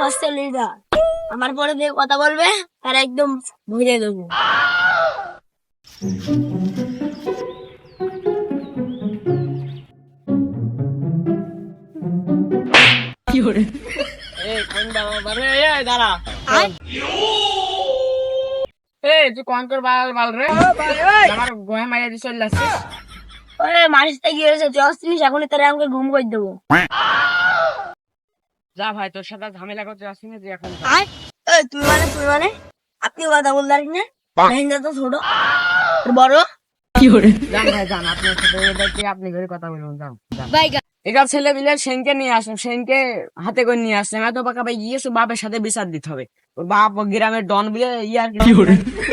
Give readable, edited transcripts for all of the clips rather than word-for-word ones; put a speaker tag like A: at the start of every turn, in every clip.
A: হচ্ছে লিডার, আমার পরে দিয়ে কথা বলবে তার একদম ভুলে দেবো।
B: দাঁড়া তুই কোন কর বাল বাল রে আমার গোয়া মাইয়া দিয়ে চলে আসছিস।
A: ওরে মানুষটা গিয়েছে চস জিনিস এখনই তারা আমাকে ঘুম করে দেবো।
B: যা ভাই তোর সাথে ঝামেলা করতে আসছি না যে এখন
A: তুই মানে আপনি কথা বলতে পারিস না? মেহেন্দা তো ছোট তোর বড়।
B: যান ভাই যান আপনার সাথে আপনি ঘরে কথা বলুন যান এসব ছেলে মিলে সেনকে নিয়ে আসুন, সেনকে হাতে করে নিয়ে আসছেন। এত পাকা ভাই গিয়েছো বাপের সাথে বিচার দিতে হবে। ওর বাপ গ্রামের ডন বলে ইয়ার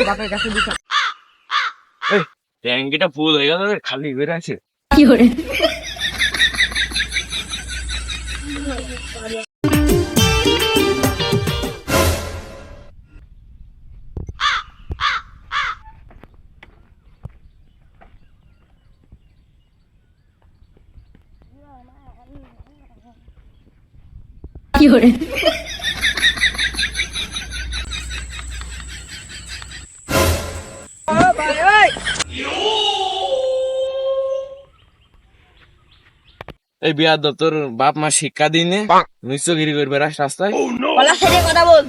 B: বাপের কাছে বিচার।
C: ট্যাঙ্কিটা ফুল হয়ে গেল খালি হয়ে আছে। এই বিয়ার তোর বাপ মা শিক্ষা দিনে নিশ্চয়গিরি করবে রাস্তায়।
A: বলা ছেলে কথা বল,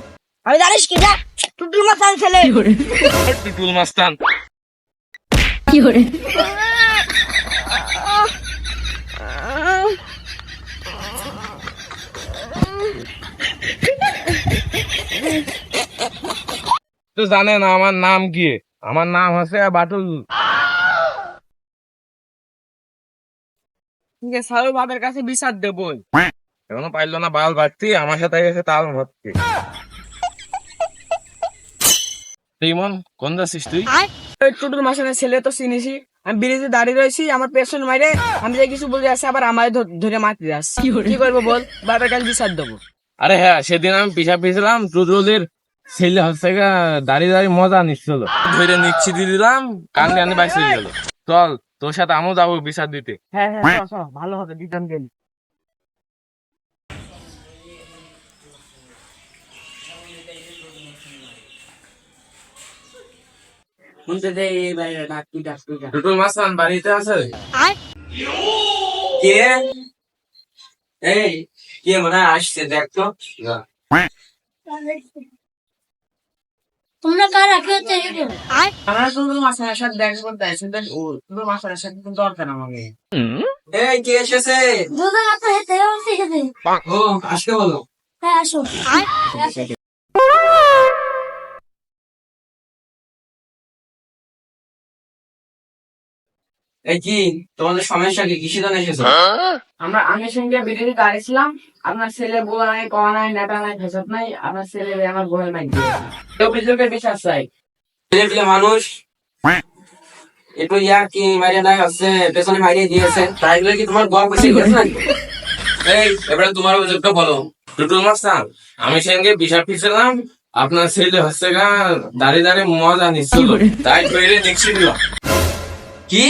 A: আমি জানিস কি যা টুটুল মাথার ছেলে।
C: টুটুল মাস্তান তো জানে না আমার নাম কি? আমার নাম হচ্ছে বাটুল।
B: ঠিক আছে স্যার বাপের কাছে বিচার দেবো।
C: এখনো পাইলো না বাল বাড়তি, আমার সাথে গেছে তাল ভর্তি। ইমন কোন যাচ্ছিস তুই?
B: টুটুল মাসের ছেলে তো চিনিসি, আমি ব্রিজে দাঁড়িয়ে রয়েছি, আমার পেছন মাইরে আমি যে কিছু বলে আসছি আবার আমার ধরে মারতে যাচ্ছি। কি করবো বল, বাপের কাছে বিচার দেবো।
C: আরে হ্যাঁ, সেদিন আমি পিছা পিছিলাম টুটুলের ছেলে হচ্ছে দাঁড়িয়ে দাঁড়িয়ে মজা নিচ্ছিল, ধরে নিচ্ছি দিয়ে দিলাম, কান্দে আনে বাইসে গেল। চল তোর সাথে আমিও যাবো বিচার দিতে।
B: হ্যাঁ হ্যাঁ চল, চল, ভালো হবে দুজন গেলি। শুনতে দে এবার ডাক্তি ডাক্তি
C: টুটুল মাস্তান বাড়িতে আছে?
D: কে এই কে মনে হয় আসছে দেখতো।
A: তোমরা কার রাখে হচ্ছে
B: আমরা টুটুল মাসের সাথে দেখা করতে আসছি, টুটুল মাসের সাথে কিন্তু দরকার আমাকে।
D: এই কে এসেছে?
A: দুধ আপনার হেতে এসেছে।
D: ও আসতে বলো।
A: হ্যাঁ আসো।
D: এই কি তোমাদের সমস্যা কি? কিসের জন্য এসেছো?
B: আমরা আগের সঙ্গে বিরোধী দাঁড়িয়েছিলাম, আপনার ছেলে বউ নাই, কওয়া নাই, নেতা নাই, ফেসত নাই, আপনার ছেলে আমার বউয়ের মাইক দিয়েছে। অভিযোগের বিশ্বাস চাই।
D: ছেলে পেলে মানুষ একটু ইয়া কি মারিয়ে নাই হচ্ছে পেছনে মারিয়ে দিয়েছে, তাই বলে কি তোমার গপ বেশি গেছে নাকি?
C: এই এবারে তোমার অভিযোগটা বলো। টুটুল মাস্তান, আমি সেদিনকে বিচার পিছিলাম, আপনার ছেলে হচ্ছে দাঁড়িয়ে দাঁড়িয়ে মজা নিচ্ছিল, তাই ধরে নিচ্ছি দিলাম।
D: কি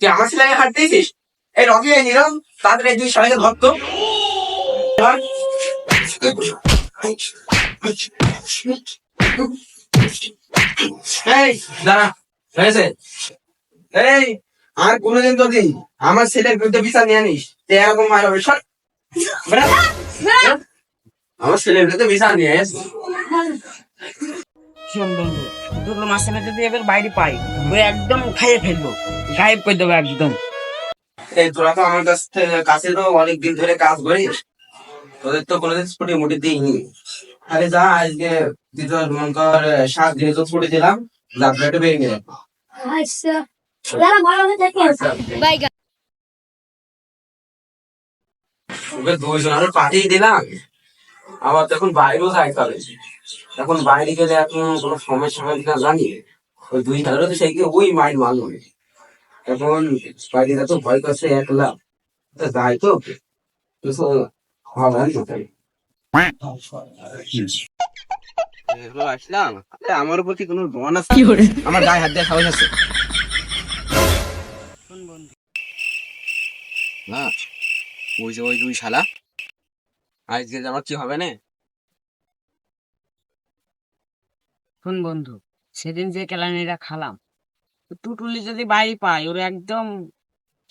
D: তুই আমার ছেলেকে হাত দিয়েছিস? এই রকি নিলাম তাদের এই দুই সবাইকে ধরতো। এই দাঁড়া হয়েছে। এই আর কোনোদিন যদি আমার ছেলের বিরুদ্ধে বিচার নিয়ে আনিস তো এরকম মার হবে। সর বেরা। আমার ছেলের বিরুদ্ধে বিচার নিয়ে আস।
B: শোন বন্ধু, টুটুল মাসে যদি এবার বাইরে পাই ওই একদম খাইয়ে ফেলবো, গায়েব করে দেবো একদম।
D: এই তোরা তো আমার কাছে তো অনেকদিন ধরে কাজ করিস, তোদের তো কোনোদিন ছুটি মুটি দিইনি। আরে যা আজকে তুই তো মন কর 7 দিনে তো ছুটি দিলাম, যাত্রাটা বেরিয়ে গেল।
A: আচ্ছা যারা ভালো হয়ে থাকে
D: ওকে 2 জন আরো পাঠিয়ে দিলাম, আবার তখন বাইরেও যাইতে হবে। এখন বাইরে গেলে এখন কোনো সমস্যা হবে কিনা জানি, ওই 2 ধারে তো সেই ওই মাইন্ড মালুম। এখন বাইরে তো ভয় করছে একলা, তা যাই তো কিছু হবে না কোথায়। আসলাম আমার প্রতি কোনো দোয়ান আছে? আমার গায়ে হাত দিয়ে সাহস আছে না? ওই যে ওই 2 শালা আজকে আমার কি হবে না?
B: শোন বন্ধু, সেদিন যে কেলানিটা খালাম, টুটুলি যদি বাড়ি পাই ওরা একদম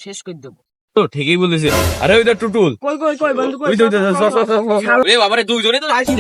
B: শেষ করে দেবো।
C: তো ঠিকই বলেছে। আরে ওই তো টুটুল,
B: কই কই কই বন্ধু, কই
C: ওই তো, ওই তো, চল, চল, চল, চল, চল। এ বাবারে, দুইজনে তো আসি।